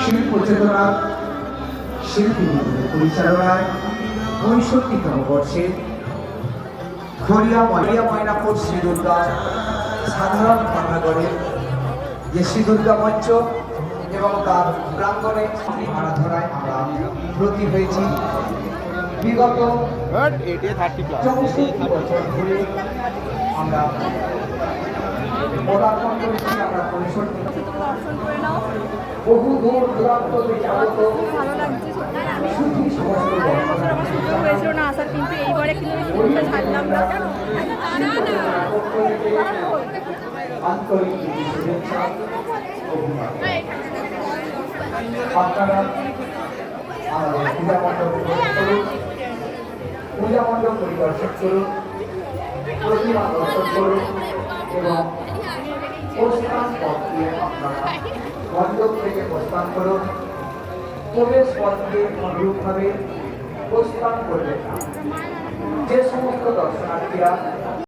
শিল্প চেতনার শিল্পী পরিচালনায় ৬৫তম বর্ষে খড়িয়া ময়নাপুর শ্রী দুর্গা সাধারণ পাঠাগড়ের যে শ্রী দুর্গা মঞ্চ এবং তার প্রাঙ্গণে আরাধনায় আমরা ব্রতী হয়েছি। বিগত ৬৪ বছর ধরে আমরা পদার্পণ করেছি, আমরা পরিষদ বহু দূর দূরান্ত থেকে আগত সুখী সমস্ত হয়েছিল না আসার, কিন্তু এইবারে কিন্তু ছাড়লাম না। আন্তরিক শুভেচ্ছা অভিনন্দন। আপনারা আমাদের পূজা মণ্ডপ পরিদর্শন করুন, প্রতিমা দর্শন করুন এবং প্রস্থান পথ দিয়ে আপনারা মণ্ডপ থেকে প্রস্থান করুন। প্রবেশ পথ দিয়ে অনুরূপভাবে প্রস্থান করবেন না। যে সমস্ত দর্শনার্থীরা